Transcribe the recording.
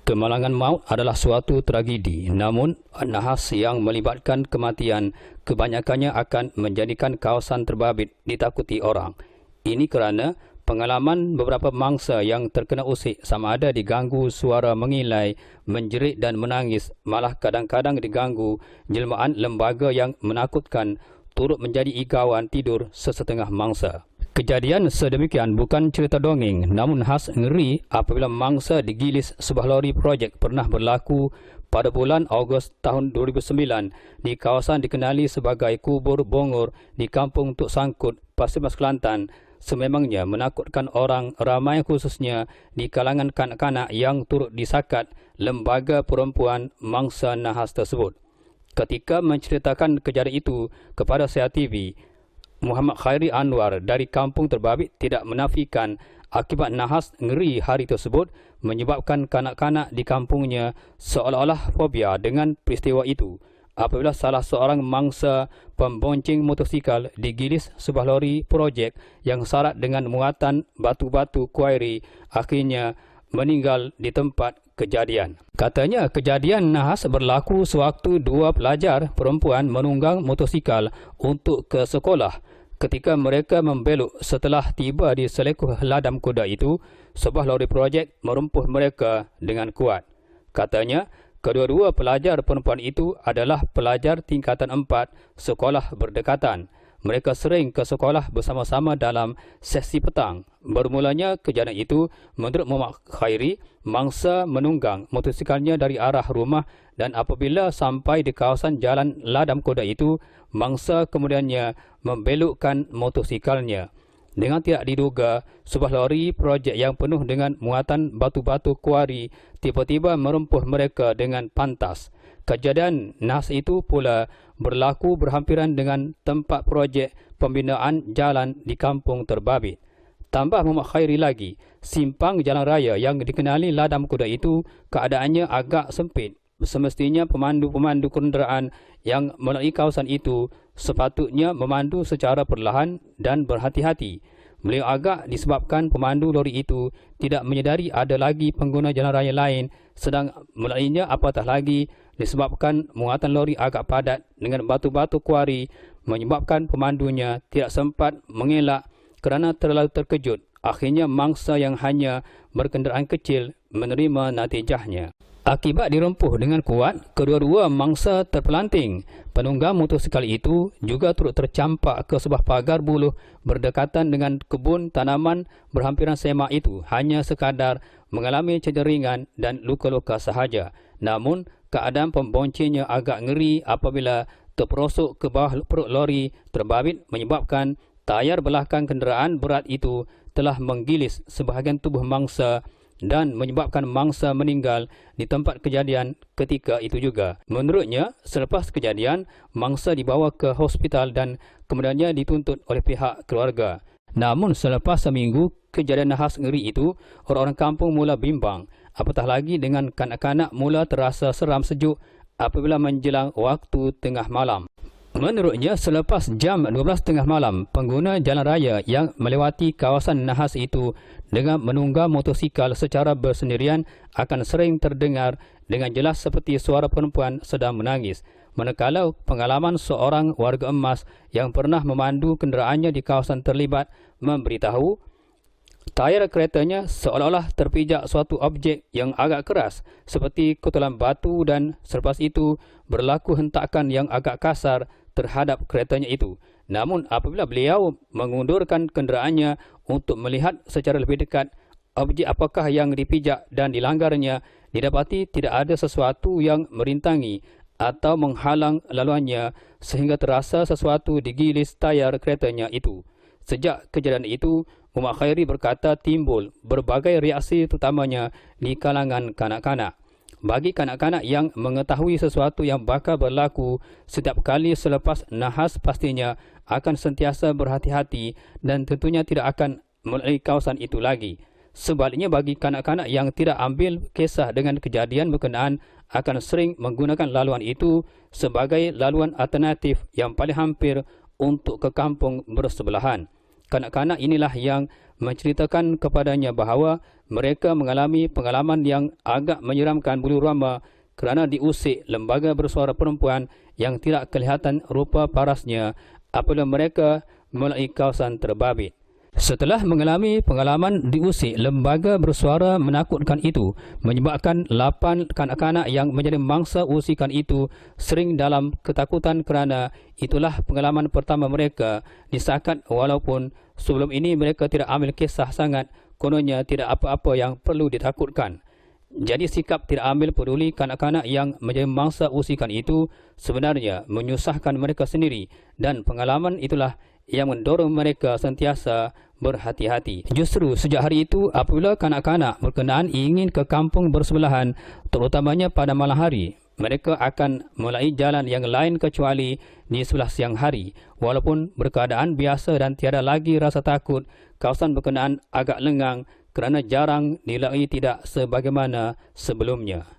Kemalangan maut adalah suatu tragedi, namun nahas yang melibatkan kematian kebanyakannya akan menjadikan kawasan terbabit ditakuti orang. Ini kerana pengalaman beberapa mangsa yang terkena usik sama ada diganggu suara mengilai, menjerit dan menangis, malah kadang-kadang diganggu jelmaan lembaga yang menakutkan turut menjadi igawan tidur sesetengah mangsa. Kejadian sedemikian bukan cerita dongeng, namun khas ngeri apabila mangsa digilis sebuah lori projek pernah berlaku pada bulan Ogos tahun 2009 di kawasan dikenali sebagai Kubur Bongor di Kampung Tuk Sangkut, Pasir Mas Kelantan. Sememangnya menakutkan orang ramai khususnya di kalangan kanak-kanak yang turut disakat lembaga perempuan mangsa nahas tersebut. Ketika menceritakan kejadian itu kepada CRTV, Muhammad Khairi Anwar dari kampung terbabit tidak menafikan akibat nahas ngeri hari tersebut menyebabkan kanak-kanak di kampungnya seolah-olah fobia dengan peristiwa itu. Apabila salah seorang mangsa pembonceng motosikal digilis sebuah lori projek yang syarat dengan muatan batu-batu kuari, akhirnya meninggal di tempat kejadian. Katanya kejadian nahas berlaku sewaktu dua pelajar perempuan menunggang motosikal untuk ke sekolah. Ketika mereka membelok setelah tiba di selekoh ladam kuda itu, sebuah lori projek merempuh mereka dengan kuat. Katanya, kedua-dua pelajar perempuan itu adalah pelajar tingkatan 4 sekolah berdekatan. Mereka sering ke sekolah bersama-sama dalam sesi petang. Bermulanya kejadian itu, menurut Muhammad Khairi, mangsa menunggang motosikalnya dari arah rumah dan apabila sampai di kawasan jalan ladam kuda itu, mangsa kemudiannya membelokkan motosikalnya. Dengan tidak diduga, sebuah lori projek yang penuh dengan muatan batu-batu kuari tiba-tiba merempuh mereka dengan pantas. Kejadian nahas itu pula berlaku berhampiran dengan tempat projek pembinaan jalan di kampung terbabit. Tambah Muhammad Khairi lagi, simpang jalan raya yang dikenali ladam kuda itu keadaannya agak sempit. Semestinya pemandu-pemandu kenderaan yang melalui kawasan itu sepatutnya memandu secara perlahan dan berhati-hati. Beliau agak disebabkan pemandu lori itu tidak menyedari ada lagi pengguna jalan raya lain sedang melaluinya, apatah lagi disebabkan muatan lori agak padat dengan batu-batu kuari menyebabkan pemandunya tidak sempat mengelak kerana terlalu terkejut. Akhirnya mangsa yang hanya berkenderaan kecil menerima natijahnya. Akibat dirempuh dengan kuat, kedua-dua mangsa terpelanting. Penunggang motosikal itu juga turut tercampak ke sebuah pagar buluh berdekatan dengan kebun tanaman berhampiran semak itu. Hanya sekadar mengalami cedera ringan dan luka-luka sahaja. Namun, keadaan pemboncengnya agak ngeri apabila terperosok ke bawah perut lori terbabit menyebabkan tayar belakang kenderaan berat itu telah menggilis sebahagian tubuh mangsa dan menyebabkan mangsa meninggal di tempat kejadian ketika itu juga. Menurutnya, selepas kejadian, mangsa dibawa ke hospital dan kemudiannya dituntut oleh pihak keluarga. Namun selepas seminggu kejadian nahas ngeri itu, orang-orang kampung mula bimbang. Apatah lagi dengan kanak-kanak mula terasa seram sejuk apabila menjelang waktu tengah malam. Menurutnya, selepas jam 12 tengah malam, pengguna jalan raya yang melewati kawasan nahas itu dengan menunggang motosikal secara bersendirian akan sering terdengar dengan jelas seperti suara perempuan sedang menangis. Manakala pengalaman seorang warga emas yang pernah memandu kenderaannya di kawasan terlibat memberitahu, tayar keretanya seolah-olah terpijak suatu objek yang agak keras seperti kutulan batu dan selepas itu berlaku hentakan yang agak kasar terhadap keretanya itu. Namun apabila beliau mengundurkan kenderaannya untuk melihat secara lebih dekat objek apakah yang dipijak dan dilanggarnya, didapati tidak ada sesuatu yang merintangi atau menghalang laluannya sehingga terasa sesuatu digilis tayar keretanya itu. Sejak kejadian itu, Muhammad Khairi berkata timbul berbagai reaksi terutamanya di kalangan kanak-kanak. Bagi kanak-kanak yang mengetahui sesuatu yang bakal berlaku setiap kali selepas nahas, pastinya akan sentiasa berhati-hati dan tentunya tidak akan melalui kawasan itu lagi. Sebaliknya, bagi kanak-kanak yang tidak ambil kisah dengan kejadian berkenaan akan sering menggunakan laluan itu sebagai laluan alternatif yang paling hampir untuk ke kampung bersebelahan. Kanak-kanak inilah yang menceritakan kepadanya bahawa mereka mengalami pengalaman yang agak menyeramkan bulu roma kerana diusik lembaga bersuara perempuan yang tidak kelihatan rupa parasnya apabila mereka melalui kawasan terbabit. Setelah mengalami pengalaman diusik lembaga bersuara menakutkan itu, menyebabkan 8 kanak-kanak yang menjadi mangsa usikan itu sering dalam ketakutan kerana itulah pengalaman pertama mereka disakat, walaupun sebelum ini mereka tidak ambil kisah sangat, kononnya tidak apa-apa yang perlu ditakutkan. Jadi sikap tidak ambil peduli kanak-kanak yang menjadi mangsa usikan itu sebenarnya menyusahkan mereka sendiri, dan pengalaman itulah yang mendorong mereka sentiasa berhati-hati. Justru sejak hari itu, apabila kanak-kanak berkenaan ingin ke kampung bersebelahan, terutamanya pada malam hari, mereka akan melalui jalan yang lain kecuali di sebelah siang hari. Walaupun berkeadaan biasa dan tiada lagi rasa takut, kawasan berkenaan agak lengang kerana jarang dilalui tidak sebagaimana sebelumnya.